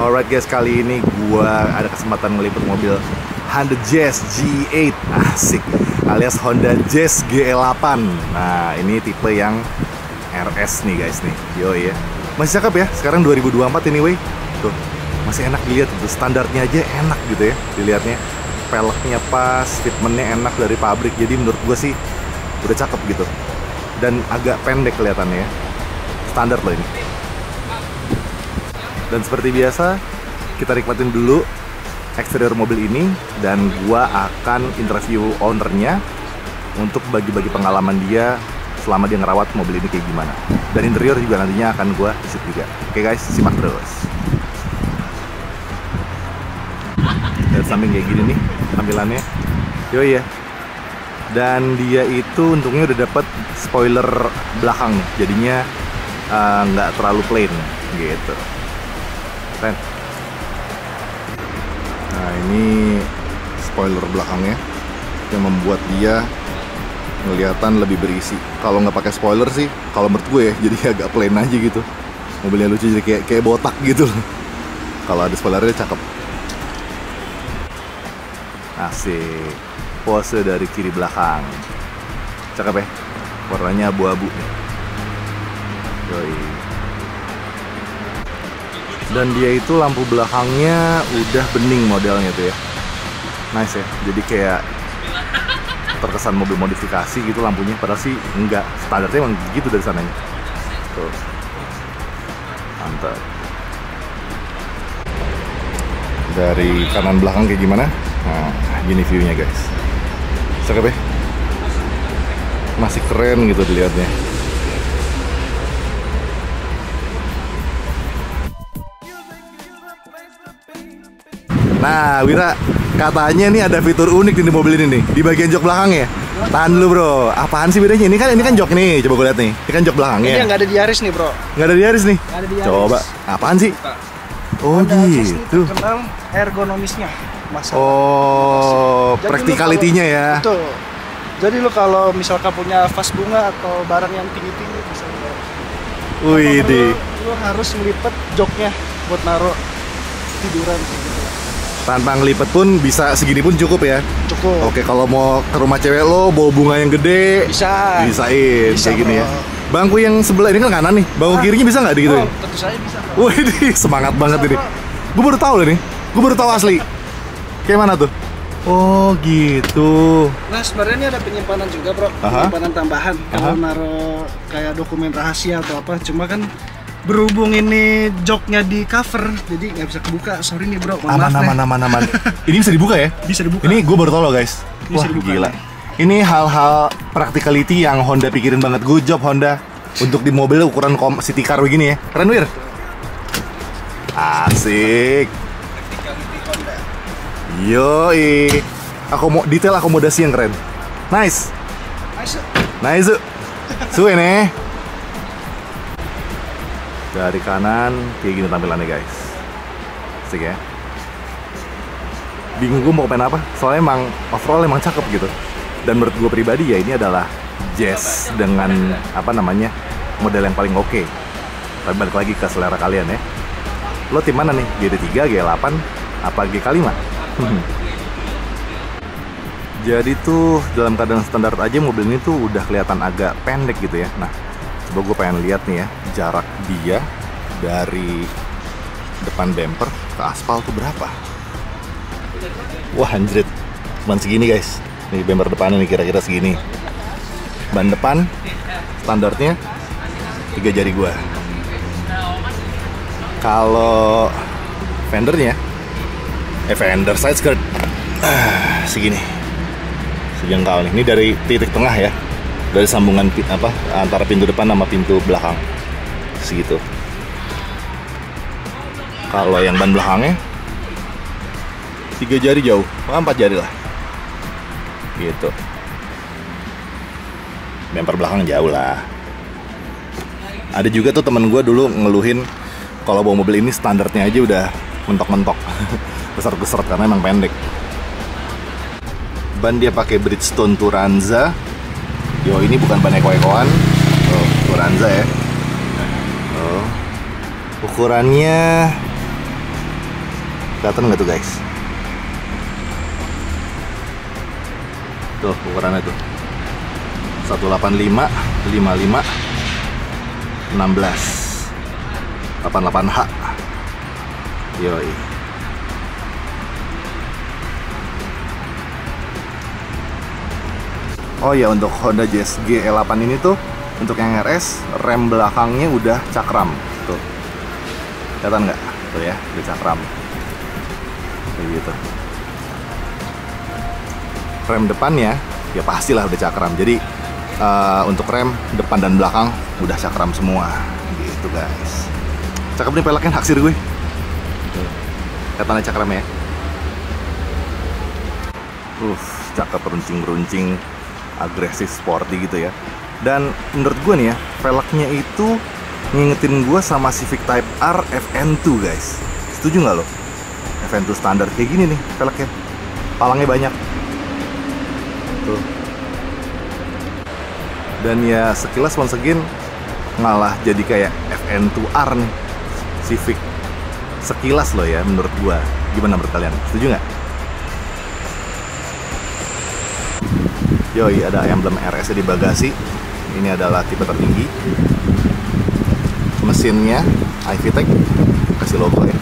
Alright guys, kali ini gua ada kesempatan ngeliput mobil Honda Jazz G8, asik, alias Honda Jazz GL8. Nah, ini tipe yang RS nih guys nih. Yo ya. Masih cakep ya, sekarang 2024 anyway. Tuh, masih enak dilihat tuh, standarnya aja enak gitu ya dilihatnya. Peleknya pas, fitmentnya enak dari pabrik. Jadi menurut gua sih udah cakep gitu. Dan agak pendek kelihatannya ya. Standar loh ini. Dan seperti biasa, kita nikmatin dulu eksterior mobil ini dan gua akan interview ownernya untuk bagi-bagi pengalaman dia selama dia ngerawat mobil ini kayak gimana. Dan interior juga nantinya akan gua shoot juga. Oke guys, simak terus. Dari samping kayak gini nih tampilannya. Yo iya. Dan dia itu untungnya udah dapet spoiler belakang nih, jadinya nggak terlalu plain gitu. Keren. Nah, ini spoiler belakangnya yang membuat dia kelihatan lebih berisi. Kalau nggak pakai spoiler sih, kalau menurut gue ya, jadi agak plain aja gitu. Mobilnya lucu, jadi kayak botak gitu. Kalau ada spoilernya cakep. Asik. Pose dari kiri belakang. Cakep ya. Warnanya abu-abu. Yoi. Dan dia itu lampu belakangnya udah bening modelnya tuh ya. Nice ya. Jadi kayak terkesan mobil modifikasi gitu lampunya. Padahal sih enggak. Standarnya emang gitu dari sananya. Tuh. Mantap. Dari kanan belakang kayak gimana? Nah, gini view-nya guys. Cakep ya? Masih keren gitu dilihatnya. Nah, Wira, katanya nih ada fitur unik di mobil ini nih, di bagian jok belakang ya. Tahan dulu bro, apaan sih bedanya? Ini kan jok nih, coba gue lihat nih. Ini kan jok belakangnya. Ini nggak ada di Yaris nih bro. Nggak ada di Yaris nih? Nggak ada di Yaris. Coba, apaan sih? Oh Honda gitu. Terkenal ergonomisnya. Masalah. Oh, practicality-nya ya. Betul. Jadi lo kalau misalkan punya vas bunga atau barang yang tinggi-tinggi bisa lo. Wih deh. Lo harus melipet joknya buat naruh tiduran gitu. Tanpa ngelipet pun bisa segini pun cukup ya. Cukup. Oke, kalau mau ke rumah cewek lo bawa bunga yang gede, Bisa. bisain Bisa, kayak gini bro. ya. Bangku yang sebelah ini kan kanan nih, bangku kirinya bisa nggak digituin? Oh, tentu saja bisa. Bro. Wih, semangat banget ini. Bro. Gue baru tahu loh nih. Gue baru tahu asli. Kayak mana tuh? Oh gitu. Nah sebenarnya ini ada penyimpanan juga bro. Aha. Penyimpanan tambahan. Kalau naruh kayak dokumen rahasia atau apa. Cuma kan berhubung ini joknya di cover, jadi nggak bisa kebuka. Sorry nih bro. Aman. Ini bisa dibuka ya? Bisa dibuka. Ini gue baru tahu loh guys. Bisa Wah dibuka. gila. Ini hal-hal practicality yang Honda pikirin banget. Good job Honda untuk di mobil ukuran city car begini ya. Keren Wir. Asik. Yoi. Detail akomodasi yang keren. Nice. Nice. Suwe nih. Dari kanan kayak gini tampilannya guys. Asik ya. Bingung gue mau komen apa. Soalnya emang overall emang cakep gitu. Dan menurut gue pribadi ya ini adalah Jazz dengan apa namanya model yang paling oke. Tapi balik lagi ke selera kalian ya. Lo tim mana nih? GD3, G8, apa GK5? Jadi tuh dalam keadaan standar aja mobil ini tuh udah kelihatan agak pendek gitu ya. Nah, coba gue pengen lihat nih ya jarak dia dari depan bumper ke aspal tuh berapa. Wah anjrit, cuman segini guys. Nih bumper depannya nih kira-kira segini. Ban depan standarnya 3 jari gua. Kalau fendernya fender side skirt segini, sejengkal nih. Ini dari titik tengah ya, dari sambungan antara pintu depan sama pintu belakang segitu. Kalau yang ban belakangnya 3 jari jauh, 4 jari lah gitu. Bumper belakang jauh lah. Ada juga tuh temen gue dulu ngeluhin kalau bawa mobil ini standarnya aja udah mentok-mentok. Besar-besar karena emang pendek. Ban dia pakai Bridgestone Turanza. Yo, ini bukan ban eko-ekoan. Oh, Turanza ya. Oh. Ukurannya Kelihatan nggak tuh guys? Tuh ukurannya tuh 185, 55, 16, 88H. Yoi. Oh ya, untuk Honda Jazz GE8 ini tuh untuk yang RS, rem belakangnya udah cakram. Tuh. Kelihatan nggak? Tuh ya, udah cakram. Kayak gitu. Rem depannya ya pastilah udah cakram. Jadi untuk rem depan dan belakang udah cakram semua. Gitu guys. Cakep nih peleknya, naksir gue. Kelihatannya cakram ya. Cakep, runcing-runcing, agresif, sporty gitu ya. Dan menurut gue nih ya, velgnya itu ngingetin gue sama Civic Type R FN2 guys. Setuju nggak lo? FN2 standar kayak gini nih velgnya, palangnya banyak tuh. Dan ya sekilas once again ngalah jadi kayak FN2R nih Civic. Sekilas lo ya menurut gue. Gimana menurut kalian? Setuju nggak? Yoi, ada emblem RS di bagasi. Ini adalah tipe tertinggi. Mesinnya iVTEC, kasih logo ya.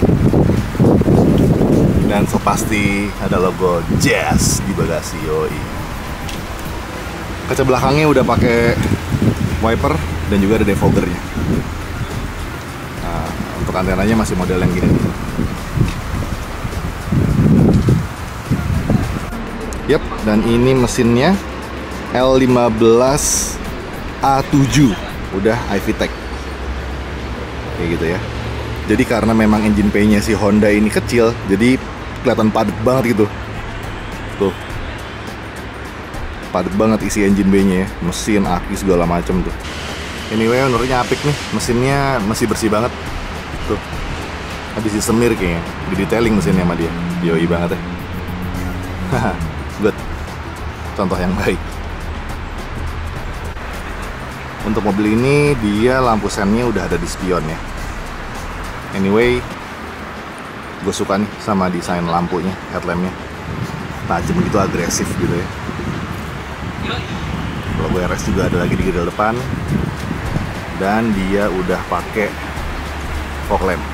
Dan so pasti ada logo Jazz di bagasi. Yoi. Kaca belakangnya udah pakai wiper dan juga ada defoggernya. Nah, untuk antenanya masih model yang gini. Yap, dan ini mesinnya L15A7, udah iVTEC kayak gitu ya. Jadi karena memang engine bay-nya si Honda ini kecil, jadi kelihatan padat banget gitu. Tuh, padat banget isi engine bay-nya ya, mesin, aki segala macam tuh. Anyway, menurutnya apik nih, mesinnya masih bersih banget. Tuh, habis disemir kayaknya, di detailing mesinnya sama dia. Yoi banget ya. Haha, good. Contoh yang baik. Untuk mobil ini dia lampu sennya udah ada di spion ya. Anyway, gue suka nih sama desain lampunya, headlampnya tajam gitu, agresif gitu ya. Logo RS juga ada lagi di grill depan. Dan dia udah pakai fog lamp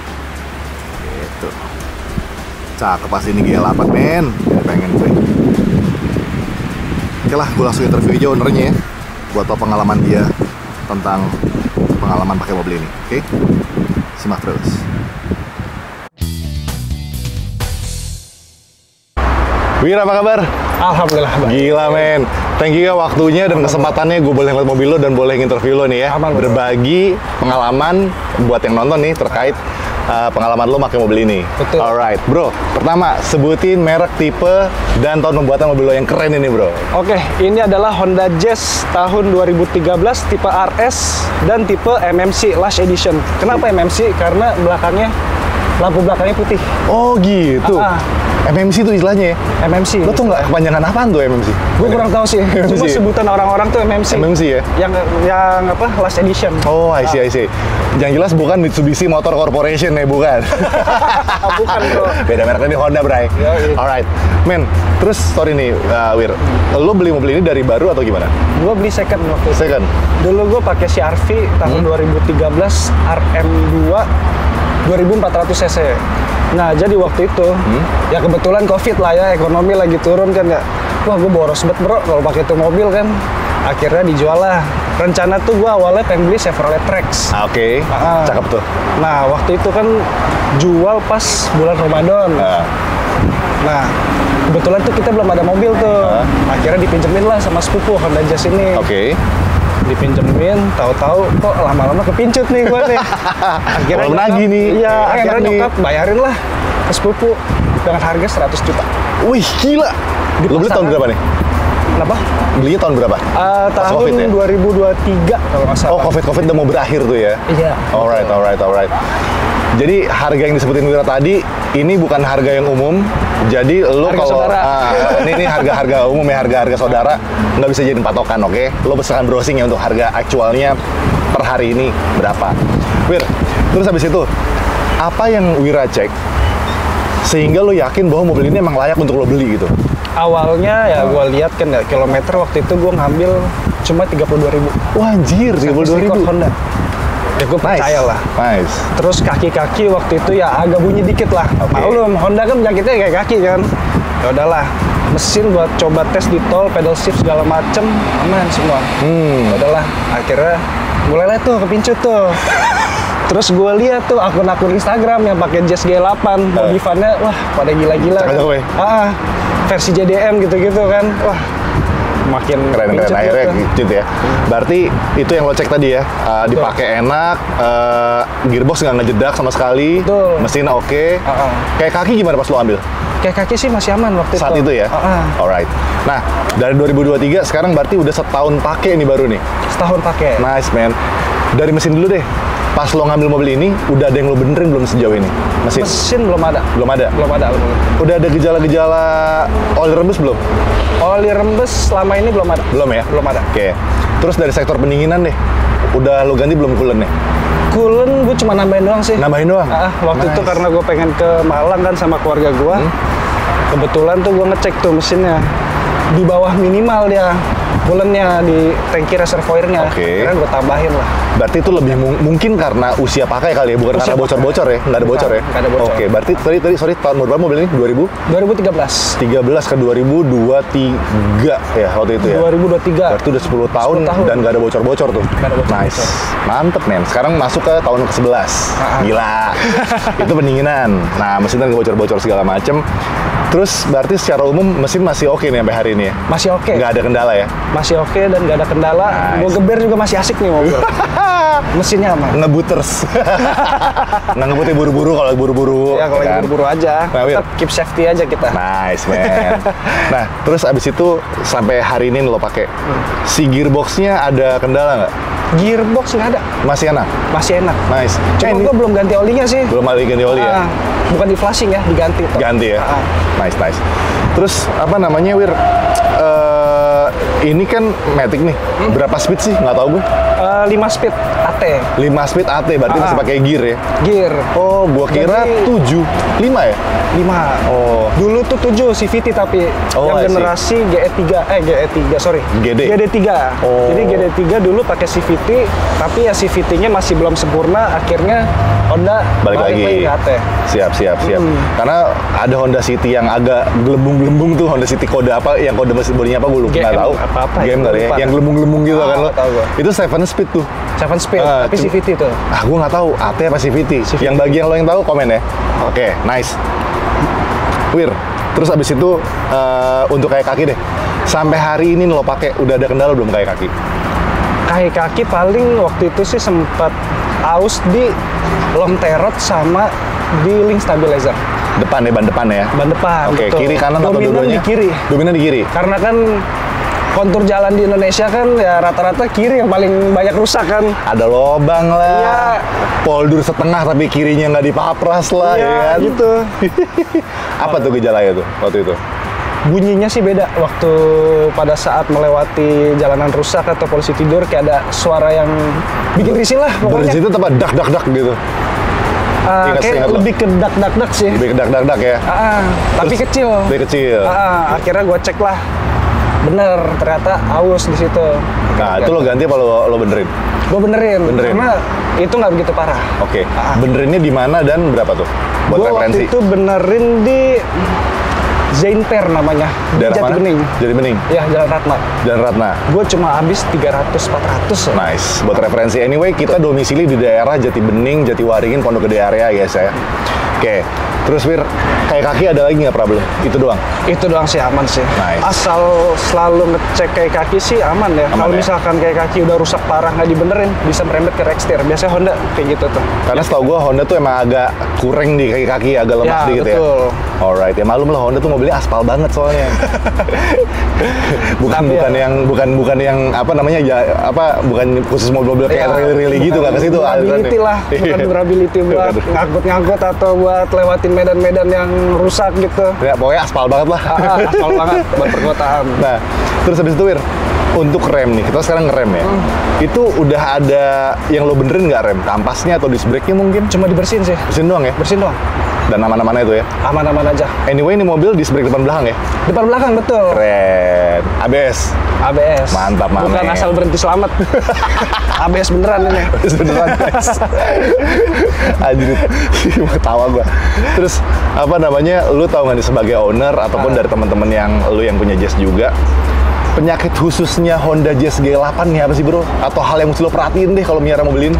gitu. Cakep pasti ini GL8 men. Pengen gue. Oke lah, gue langsung interview aja ownernya ya, buat tau pengalaman dia tentang pengalaman pakai mobil ini. Oke? Simak terus. Wir, apa kabar? Alhamdulillah. Gila men. Thank you ya waktunya dan kesempatannya gue boleh ngeliat mobil lo dan boleh interview lo nih ya. Berbagi pengalaman buat yang nonton nih terkait pengalaman lo pakai mobil ini. Betul. Alright, bro. Pertama, sebutin merek, tipe, dan tahun pembuatan mobil lo yang keren ini, bro. Oke, ini adalah Honda Jazz tahun 2013 tipe RS dan tipe MMC Last Edition. Kenapa MMC? Karena lampu belakangnya putih. Oh gitu. MMC itu istilahnya ya? MMC. Lo tuh nggak kepanjangan apaan tuh MMC? Gue kurang tahu sih. Cuma sebutan orang-orang tuh MMC. MMC ya? Yang apa? Last Edition. Oh, I see. Yang jelas bukan Mitsubishi Motor Corporation ya, bukan? Bukan, bro. Beda mereknya di Honda, bray. Alright. Men, terus story nih, Wir. Lo beli mobil ini dari baru atau gimana? Gue beli second waktu itu. Second? Dulu gue pakai CR-V tahun 2013 RM2 2400 cc. Nah, jadi waktu itu ya kebetulan Covid lah ya, ekonomi lagi turun kan ya. Wah, gue boros banget bro kalau pakai itu mobil kan. Akhirnya dijual lah. Rencana tuh gue awalnya pengen beli Chevrolet Trax. Oke, cakep tuh. Nah, waktu itu kan jual pas bulan Ramadan. Nah, kebetulan tuh kita belum ada mobil tuh. Akhirnya dipinjemin lah sama sepupu Honda Jazz ini. Oke. Dipinjemin, tahu-tahu kok lama-lama kepincut nih gue nih. Akhirnya nagih nih. Iya, akhirnya nyokap bayarin lah ke sepupu dengan harga 100 juta. Wih, gila. Lo beli tahun berapa nih? Kenapa? Belinya tahun berapa? Tahun COVID, ya? 2023 kalau nggak salah. Oh, Covid udah mau berakhir tuh ya? Iya. Alright. Jadi harga yang disebutin Wira tadi ini bukan harga yang umum. Jadi lo kalau ini harga umum ya, harga saudara nggak bisa jadi patokan, oke? Lo silahkan browsing ya untuk harga aktualnya per hari ini berapa. Wir, terus habis itu apa yang Wira cek Sehingga lo yakin bahwa mobil ini emang layak untuk lo beli gitu? Awalnya ya gue lihat kan ya, kilometer waktu itu gue ngambil cuma 32.000. Wah anjir, 32.000. Honda. Ya gue percaya lah. Nice. Terus kaki-kaki waktu itu ya agak bunyi dikit lah. Maklum, Honda kan penyakitnya kayak kaki kan. Ya udahlah, mesin buat coba tes di tol, pedal shift segala macem aman semua. Ya udahlah, akhirnya mulailah tuh kepincut tuh. Terus gue lihat tuh akun-akun Instagram yang pakai Jazz G8, modifannya wah pada gila-gila. Versi JDM gitu-gitu kan. Wah, makin keren akhirnya gitu ya. Berarti itu yang lo cek tadi ya, dipakai enak, gearbox nggak ngejedak sama sekali, mesin oke. Kayak kaki gimana pas lo ambil? Kayak kaki sih masih aman waktu saat itu ya. Alright. Nah, dari 2023 sekarang berarti udah setahun pakai nih baru nih. Setahun pakai. Nice man. Dari mesin dulu deh. Pas lo ngambil mobil ini, udah ada yang lo benerin belum sejauh ini? Mesin belum ada. Belum ada? Belum ada. Udah ada gejala-gejala oli rembes belum? Oli rembes selama ini belum ada. Belum ya? Belum ada. Oke. Terus dari sektor pendinginan deh, udah lo ganti belum coolant nih? Coolant gue cuma nambahin doang sih. Nambahin doang? Waktu itu karena gue pengen ke Malang kan sama keluarga gue. Kebetulan tuh gue ngecek tuh mesinnya. Di bawah minimal dia coolantnya di tangki reservoirnya. Karena gue tambahin lah. Berarti itu lebih mungkin karena usia pakai kali ya, bukan karena bocor-bocor ya? Nggak ada bocor ya? Nggak ada bocor. Oke, berarti tadi sorry, tahun berapa mobil ini? 2013 ke 2023 ya waktu itu ya? 2023. Berarti udah 10 tahun dan nggak ada bocor-bocor tuh. Nice. Mantep men. Sekarang masuk ke tahun ke-11. Gila. Itu pendinginan. Nah, mesin kan bocor-bocor segala macem. Terus berarti secara umum mesin masih oke nih sampai hari ini ya? Masih oke. Nggak ada kendala ya? Masih oke dan nggak ada kendala. Gue geber juga masih asik nih mobil. Mesinnya aman. Ngebuters. Nggak ngebutnya buru-buru kalau buru-buru. Ya kalau buru-buru aja. Nah, tetap keep safety aja kita. Nice man. Nah terus abis itu sampai hari ini lo pakai. Si gearboxnya ada kendala nggak? Gearbox nggak ada. Masih enak? Masih enak. Nice. Cuma gue belum ganti olinya sih. Belum ganti oli ya? Bukan di flashing ya, diganti. Ganti ya? Nice. Terus apa namanya Wir? Ini kan Matic nih, berapa speed sih? Nggak tahu gue. 5 speed AT. 5 speed AT, berarti masih pakai gear ya? Gear. Oh, gua kira 7. 5 ya? 5. Oh. Dulu tuh 7 CVT tapi yang generasi GD3. Oh. Jadi GD3 dulu pakai CVT, tapi ya CVT-nya masih belum sempurna, akhirnya Honda balik lagi ke AT. Siap. Karena ada Honda City yang agak gelembung-gelembung tuh, Honda City kode apa, yang kode mesin bodinya apa gue lupa, nggak tahu. Game kali ya, yang gelembung-gelembung gitu kan lo. Itu 7 speed tuh. 7 speed, tapi CVT tuh. Gue nggak tahu AT apa CVT. Yang bagian lo yang tahu komen ya. Oke, nice. Wir, terus abis itu untuk kayak kaki deh. Sampai hari ini lo pakai udah ada kendala belum kayak kaki? Kayak kaki paling waktu itu sih sempat aus di long terot sama di link stabilizer. Depan ya, ban depan ya? Ban depan, Oke, kiri kanan atau dua-duanya? Dominan di kiri? Karena kan kontur jalan di Indonesia kan ya rata-rata kiri yang paling banyak rusak kan. Ada lobang lah, iya. Poldur setengah tapi kirinya nggak dipapras lah, iya, ya kan? Gitu. Apa tuh gejalanya tuh waktu itu? Bunyinya sih beda waktu pada saat melewati jalanan rusak atau polisi tidur, kayak ada suara yang bikin risih lah pokoknya. Berisih itu tempat dak gitu. Kayak lebih ke dak sih. Lebih ke dak ya. Tapi kecil. Lebih kecil. Akhirnya gue cek lah. Bener, ternyata aus di situ. Nah, itu lo ganti apa lo benerin? Gue benerin. Karena itu nggak begitu parah. Oke. Benerinnya di mana dan berapa tuh? Buat referensi. Waktu itu benerin di Zainper namanya, di Jati Bening. Jati Bening? Ya, Jalan Ratna. Jalan Ratna. Gue cuma habis 300-400 ya. Nice, buat referensi. Anyway, kita domisili di daerah Jati Bening, Jatiwaringin, Pondok Gede area guys ya. Oke, terus Wir, kayak kaki ada lagi nggak problem? Itu doang? Itu doang sih, aman sih. Nice. Asal selalu ngecek kayak kaki sih aman ya. Kalau misalkan kayak kaki udah rusak parah nggak dibenerin, bisa merembet ke Rextir. Biasanya Honda kayak gitu tuh. Karena setahu gue Honda tuh emang agak kurang di kaki, agak lemah ya, dikit betul. Ya. Alright, ya malum lah Honda tuh mobilnya aspal banget soalnya. bukan yang apa namanya bukan khusus mobil kayak rally gitu nggak ke situ. Durability lah, bukan durability buat ngangkut atau buat lewatin medan-medan yang rusak gitu. Ya pokoknya aspal banget lah. Aspal banget buat perkotaan. Nah, terus habis itu Wir, untuk rem nih, kita sekarang ngerem ya. Itu udah ada yang lo benerin nggak rem? Kampasnya atau disc brake-nya mungkin? Cuma dibersihin sih. Bersihin doang ya? Bersihin doang. dan aman-aman itu ya. Aman-aman aja. Anyway, ini mobil disc brake depan belakang ya. Depan belakang betul. Keren. ABS. ABS. Mantap, Mame. Bukan asal berhenti selamat. ABS beneran ini. ABS beneran, guys. Anjir, ketawa gua. Terus apa namanya? Lu tahu nggak nih sebagai owner ataupun dari teman-teman yang lu yang punya Jazz juga, penyakit khususnya Honda Jazz G8 nih apa sih bro? Atau hal yang mesti lo perhatiin deh kalau miara mobil ini?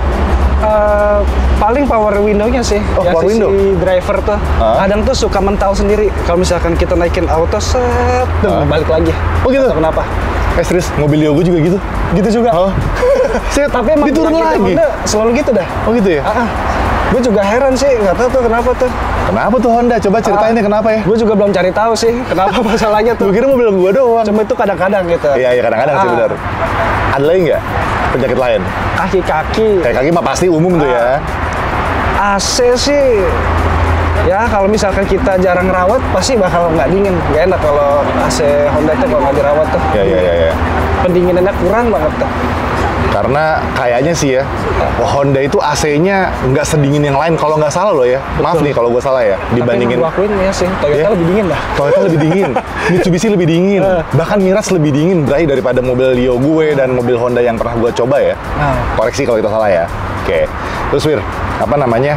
Paling power window-nya sih. Oh, ya, power window? driver tuh kadang tuh suka mental sendiri. Kalau misalkan kita naikin auto, set, balik lagi. Oh gitu? Atau kenapa? Serius, mobil Leo gue juga gitu. Gitu juga? Oh. Tapi emang diturun lagi? Honda selalu gitu dah. Oh gitu ya? Gue juga heran sih, nggak tahu tuh kenapa tuh. Kenapa tuh Honda? Coba ceritain deh kenapa ya? Gue juga belum cari tahu sih, kenapa masalahnya tuh. Gue kira mobil gue doang. Cuma itu kadang-kadang gitu. Iya, kadang-kadang sih benar. Ada lagi nggak penyakit lain? Kaki-kaki. Kayak kaki mah pasti umum tuh ya. AC sih, ya kalau misalkan kita jarang rawat, pasti bakal nggak dingin. Nggak enak kalau AC Honda tuh kalau nggak dirawat tuh. Ya. Pendinginannya kurang banget tuh. Karena kayaknya sih ya, Honda itu AC-nya nggak sedingin yang lain kalau nggak salah loh ya. Maaf nih kalau gue salah ya. Dibandingin. Tapi aku akuin ya sih, Toyota lebih dingin dah. Toyota lebih dingin, Mitsubishi lebih dingin, bahkan Miras lebih dingin Bray daripada mobil Leo gue dan mobil Honda yang pernah gue coba ya. Koreksi kalau kita salah ya. Oke. Terus Wir, apa namanya,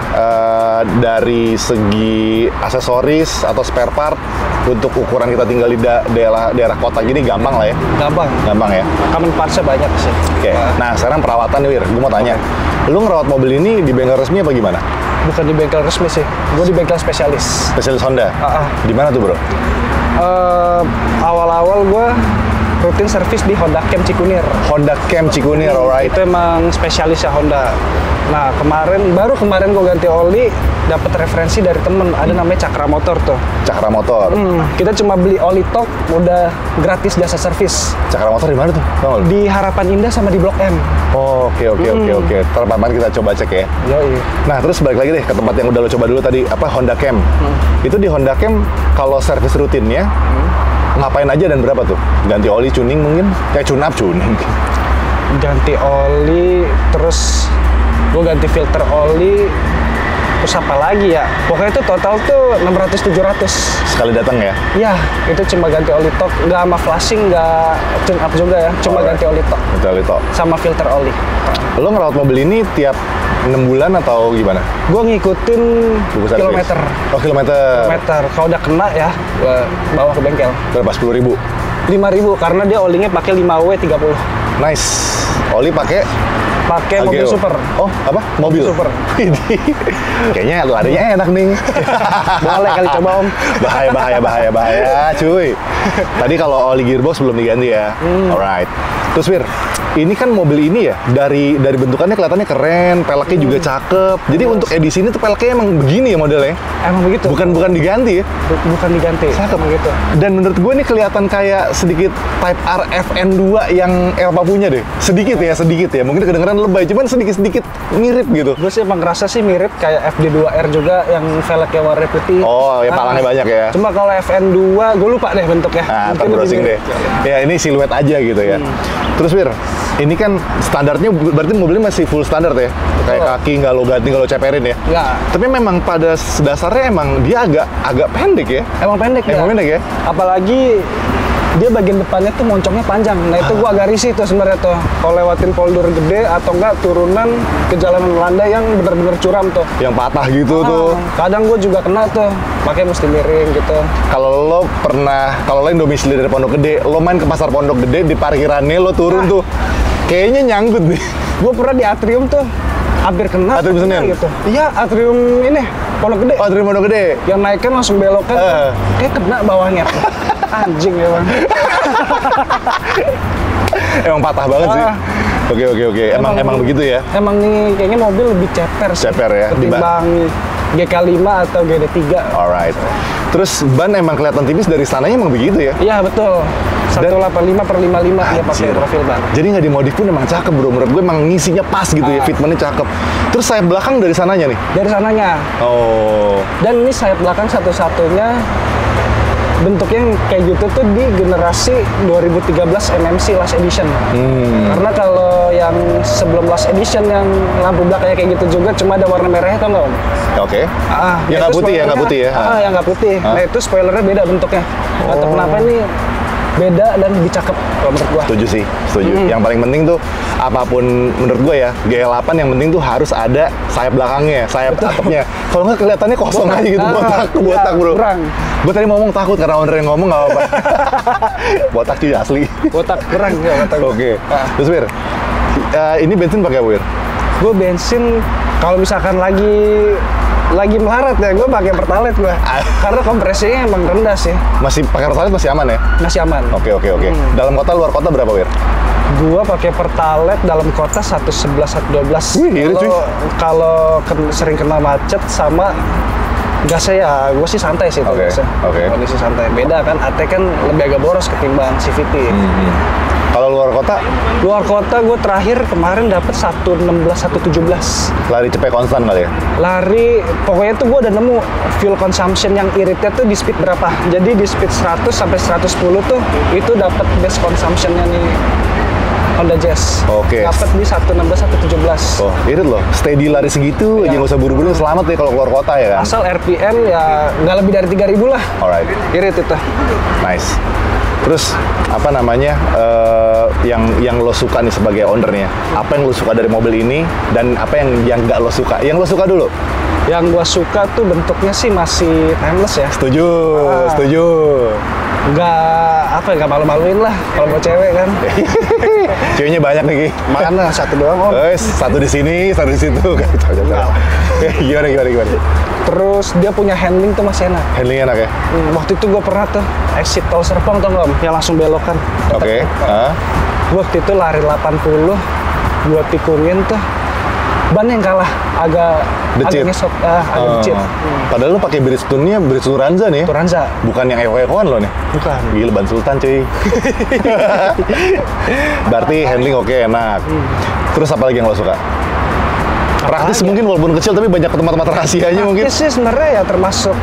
dari segi aksesoris atau spare part untuk ukuran kita tinggal di daerah kota gini gampang lah ya? Gampang ya? Common parts-nya banyak sih. Oke. Nah sekarang perawatan nih Wir, gue mau tanya, lu ngerawat mobil ini di bengkel resmi apa gimana? Bukan di bengkel resmi sih, gue di bengkel spesialis. Spesialis Honda? Di mana tuh bro? Awal-awal gue rutin servis di Honda Camp Cikunir. Honda Camp Cikunir, alright. Itu emang spesialis ya Honda. Nah baru kemarin gue ganti oli, dapat referensi dari temen, ada namanya Cakra Motor tuh. Cakra Motor. Kita cuma beli oli tok, udah gratis jasa servis. Cakra Motor di mana tuh? Di Harapan Indah sama di Blok M. Oh, oke. Terpapan kita coba cek ya. Yoi. Nah, terus balik lagi deh ke tempat yang udah lo coba dulu tadi, apa Honda Camp. Itu di Honda Camp kalau servis rutinnya ngapain aja dan berapa tuh? Ganti oli, tuning mungkin? Kayak tuning. Ganti oli, terus gue ganti filter oli, terus apa lagi ya? Pokoknya itu total tuh 600-700. Sekali datang ya? Iya, itu cuma ganti oli tok, nggak sama flashing, nggak tune up juga ya, cuma ganti oli tok. Ganti oli tok. Sama filter oli. Lo ngerawat mobil ini tiap 6 bulan atau gimana? Gue ngikutin kilometer. Oh, kilometer. Kalau udah kena ya, gue bawa ke bengkel. Berapa? 10.000? 5.000, karena dia olinya pakai 5W30. Nice. Oli pakai mobil super. Oh, apa? Mobil super. Kayaknya larinya enak nih. Boleh kali coba Om. Bahaya, cuy. Tadi kalau oli gearbox belum diganti ya. Alright. Terus Wir, ini kan mobil ini ya dari bentukannya kelihatannya keren, peleknya juga cakep. Jadi untuk edisi ini tuh peleknya emang begini ya modelnya? Emang begitu. Bukan diganti ya? Bukan diganti. Cakep gitu. Dan menurut gue ini kelihatan kayak sedikit Type R FN2 yang Eropa punya deh. Sedikit ya. Mungkin kedengeran lebay, cuman sedikit mirip gitu. Gue sih emang ngerasa sih mirip kayak FD2R juga yang velgnya warna putih. Oh, ya palangnya banyak ya. Cuma kalau FN2 gue lupa deh bentuknya. Ntar browsing deh. Ya ini siluet aja gitu ya. Terus Wir, ini kan standarnya berarti mobilnya masih full standar ya? Kayak kaki nggak lo ganti, nggak lo ceperin ya? Nggak. Tapi memang pada dasarnya emang dia agak pendek ya? Emang pendek ya? Apalagi dia bagian depannya tuh moncongnya panjang. Nah itu gua agak risih tuh sebenarnya tuh. Kalau lewatin polder gede atau enggak turunan ke jalanan landai yang benar-benar curam tuh. Yang patah gitu tuh. Kadang gua juga kena tuh. Makanya mesti miring gitu. Kalau lo yang domisili dari Pondok Gede, lo main ke pasar Pondok Gede di parkirannya lo turun tuh. Kayaknya nyangkut nih. Gua pernah di atrium tuh. Hampir kena. Atrium Senen? Gitu. Iya, atrium ini. Pondok Gede. Oh, atrium Pondok Gede. Yang naikkan langsung belokan. Kayak kena bawahnya. Anjing emang. Emang patah banget sih. Oke. Emang begitu ya? Emang nih kayaknya mobil lebih ceper sih. Ceper ya? Ketimbang GK5 atau GD3. Alright. Terus ban emang kelihatan tipis dari sananya emang begitu ya? Iya betul. 185/55 dia pakai profil ban. Jadi nggak dimodif pun emang cakep bro. Menurut gue emang ngisinya pas gitu ya, fitmentnya cakep. Terus sayap belakang dari sananya nih? Dari sananya. Oh. Dan ini sayap belakang satu-satunya bentuknya yang kayak gitu tuh di generasi 2013 MMC Last Edition. Karena kalau yang sebelum Last Edition yang lampu belakangnya kayak gitu juga, cuma ada warna merahnya tau nggak Om? Oke. Yang itu nggak putih ya, nggak putih ya? Yang nggak putih. Nah itu spoilernya beda bentuknya. Nggak tahu kenapa ini beda dan lebih cakep kalau menurut gua. Setuju sih, setuju. Yang paling penting tuh apapun menurut gua ya, GL8 yang penting tuh harus ada sayap belakangnya, sayap atapnya. Kalau nggak kelihatannya kosong aja gitu, botak bro. Kurang. Gue tadi ngomong takut karena owner yang ngomong nggak apa-apa. Botak cuy asli. Botak kurang ya kata gua. Oke. Terus Wir, ini bensin pakai apa Wir? Gue bensin kalau misalkan lagi melarat ya, gue pakai Pertalite gue. Karena kompresinya emang rendah sih. Masih pakai Pertalite masih aman ya? Masih aman. Oke. Dalam kota, luar kota berapa Wir? Gua pakai Pertalite dalam kota 111 112. Wih, irit, cuy. Kalau sering kena macet sama gasnya ya, gue sih santai sih tuh gasnya. Kondisi santai. Beda kan, AT kan lebih agak boros ketimbang CVT. Kalau luar kota? Luar kota gue terakhir kemarin dapat 116 117. Lari cepet konstan kali ya? Lari, pokoknya tuh gue udah nemu fuel consumption yang iritnya tuh di speed berapa. Jadi di speed 100 sampai 110 tuh itu dapat base consumptionnya nih Honda Jazz. Oke. Dapat di 116 117. Oh, irit loh. Steady lari segitu aja, nggak usah buru-buru, selamat ya kalau keluar kota ya kan? Asal RPM ya nggak lebih dari 3.000 lah. Alright. Irit itu. Nice. Terus apa namanya yang lo suka nih sebagai ownernya? Apa yang lo suka dari mobil ini dan apa yang nggak lo suka? Yang lo suka dulu? Yang gua suka tuh bentuknya sih masih timeless ya. Setuju. Nggak malu-maluin lah kalau mau cewek kan. Ceweknya banyak nih Ki. Mana satu doang Om. Satu di sini, satu di situ. Gimana? Terus dia punya handling tuh masih enak. Handling enak ya? Waktu itu gue pernah tuh exit tol Serpong tau nggak Om? Yang langsung belokan. Oke. Gue waktu itu lari 80, gue tikungin tuh. Ban yang kalah agak ngesot, agak decit. Padahal lo pakai Bridgestone-nya Bridgestone Turanza nih. Turanza. Bukan yang Evo-Evoan lo nih. Bukan. Gila, ban Sultan cuy. Berarti handling oke, enak. Terus apa lagi yang lo suka? Praktis mungkin walaupun kecil tapi banyak tempat-tempat rahasianya mungkin. Praktis sih sebenarnya ya termasuk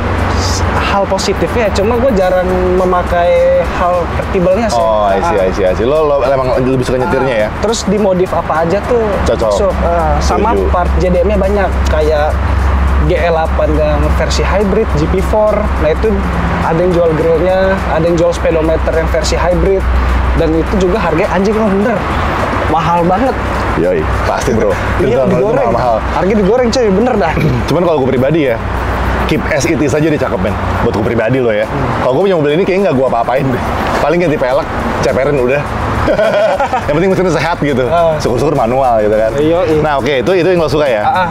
hal positifnya, cuma gue jarang memakai hal vertibalnya sih. Oh, I see. Lo emang lebih suka nyetirnya ya? Terus dimodif apa aja tuh cocok. Masuk. Sama part JDM-nya banyak, kayak GL8 yang versi hybrid, GP4. Nah itu ada yang jual grillnya, ada yang jual speedometer yang versi hybrid. Dan itu juga harganya anjing bener mahal banget. Yoi, pasti bro. Iya, digoreng. Mahal. Harga digoreng cuy, bener dah. Cuman kalau gue pribadi ya, keep as it is aja deh cakep men. Buat gue pribadi lo ya. Kalau gue punya mobil ini kayaknya nggak gue apa-apain deh. Paling ganti pelek, ceperin udah. Yang penting mesinnya sehat gitu. Syukur-syukur manual gitu kan. Nah oke, itu yang lo suka ya.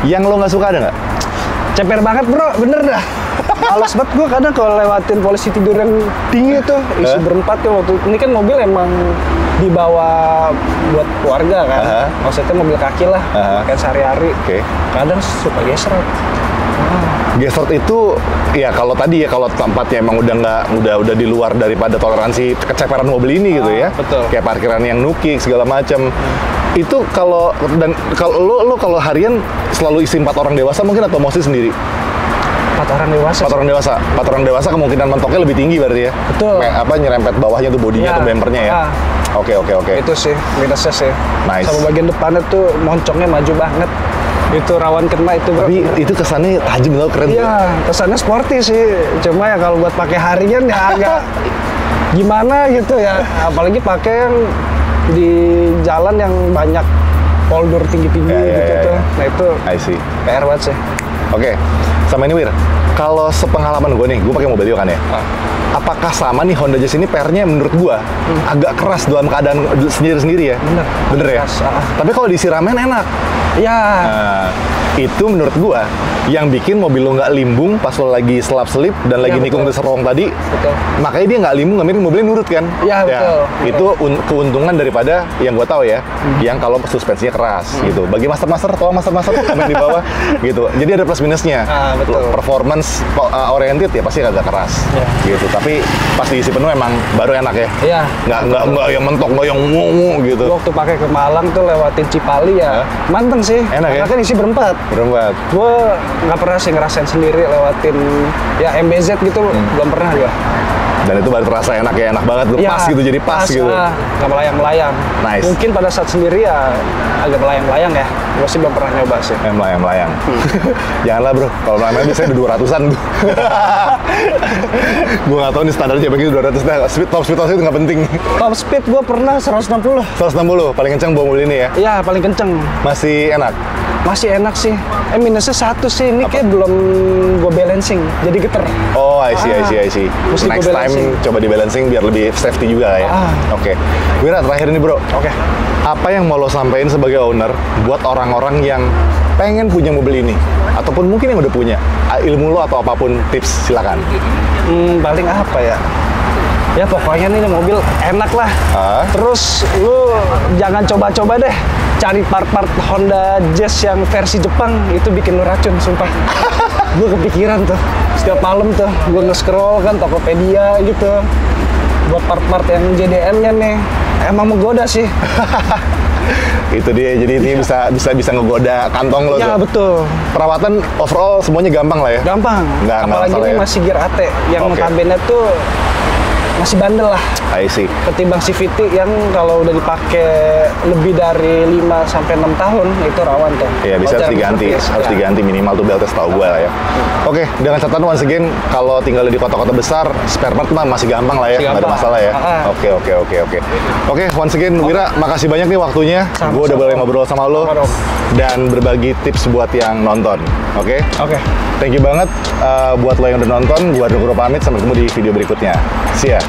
Yang lo nggak suka ada nggak? Ceper banget bro, bener dah. Males banget gue kadang kalau lewatin polisi tidur yang tinggi tuh, isi berempat ya waktu ini kan mobil emang dibawa buat keluarga kan, maksudnya mobil kaki lah, pakai sehari-hari. Kadang suka geser. Gesert itu ya kalau tadi ya kalau tempatnya emang udah di luar daripada toleransi keceperan mobil ini gitu ya. Betul. Kayak parkiran yang nukik segala macam. Itu kalau lo kalau harian selalu isi 4 orang dewasa mungkin atau mostly sendiri? 4 orang dewasa. 4 orang dewasa kemungkinan mentoknya lebih tinggi berarti ya. Betul. Nyerempet bawahnya tuh bodinya tuh bempernya ya. Oke. Itu sih minusnya sih. Nice. Sama bagian depannya tuh moncongnya maju banget. Itu rawan kena itu bro. Tapi itu kesannya tajam tau, keren. Iya, kesannya sporty sih. Cuma ya kalau buat pakai harian ya agak gimana gitu ya. Apalagi pakai yang di jalan yang banyak poldur tinggi-tinggi tuh. Nah itu PR banget sih. Oke. Sama ini Wir, kalau sepengalaman gue nih, gue pakai mobil kan ya. Apakah sama nih Honda Jazz ini PR-nya menurut gue agak keras dalam keadaan sendiri-sendiri ya? Bener ya? Tapi kalau disiramen enak. Ya. Nah, itu menurut gua yang bikin mobil lo nggak limbung pas lo lagi selap-selip dan lagi nikung di serong tadi. Betul. Makanya dia nggak limbung, nggak mobilnya nurut kan? Ya, betul. Itu keuntungan daripada yang gua tahu ya, yang kalau suspensinya keras gitu. Bagi master-master komen di bawah gitu. Jadi ada plus minusnya. Betul. Performance oriented ya pasti agak keras gitu. Tapi pas diisi penuh emang baru enak ya. Iya. Nggak yang mentok, nggak yang ngu gitu. Waktu pakai ke Malang tuh lewatin Cipali ya, manteng sih. Enak ya? Karena kan isi berempat. Gue nggak pernah sih ngerasain sendiri lewatin ya MBZ gitu, belum pernah gue. Dan itu baru terasa enak ya, enak banget tuh, Ya, pas gitu, jadi pas gitu. Nggak melayang-melayang. Nice. Mungkin pada saat sendiri ya agak melayang-layang ya. Gue sih belum pernah nyoba sih. Melayang-melayang. Janganlah bro, kalau melayang biasanya udah 200-an tuh. Gue nggak tahu nih standarnya bagi 200. Nah, top speed itu nggak penting. Top speed gue pernah 160. 160, paling kencang bawa mobil ini ya. Ya paling kenceng. Masih enak. Masih enak sih. Minusnya satu sih, ini kayak belum gue balancing, jadi geter. Oh, I see. Mesti Next gua time balancing. coba di balancing biar lebih safety juga ya. Oke. Wira, terakhir ini bro. Oke. Apa yang mau lo sampein sebagai owner buat orang-orang yang pengen punya mobil ini? Ataupun mungkin yang udah punya. Ilmu lo atau apapun, tips silakan. Paling apa ya? Ya pokoknya nih mobil enak lah. Terus lu jangan coba-coba deh cari part-part Honda Jazz yang versi Jepang, itu bikin lu racun, sumpah. Gue kepikiran tuh, setiap malam tuh gue nge-scroll kan Tokopedia gitu buat part-part yang JDM-nya nih. Emang menggoda sih. Itu dia, jadi ini bisa ngegoda kantong lo Ya tuh. betul. Perawatan overall semuanya gampang lah ya. Gampang. Nggak Apalagi masalah ini ya. masih gear AT yang Oke. notabene tuh masih bandel lah. I see. Ketimbang CVT yang kalau udah dipakai lebih dari 5 sampai 6 tahun itu rawan tuh. Iya, bisa harus Kalau jarang diganti, service, harus ya. diganti minimal tuh beltnya, setahu gue lah ya. Oke, dengan catatan once again, kalau tinggal di kota-kota besar, spare part mah masih gampang lah ya, Masih nggak ada gampang. masalah ya. Oke. Oke, once again, Wira, makasih banyak nih waktunya. Sama-sama. Gue udah boleh ngobrol sama lo Sama dong. dan berbagi tips buat yang nonton. Oke? Oke. Thank you banget buat lo yang udah nonton. Gue Ardo pamit, sampai ketemu di video berikutnya. See ya.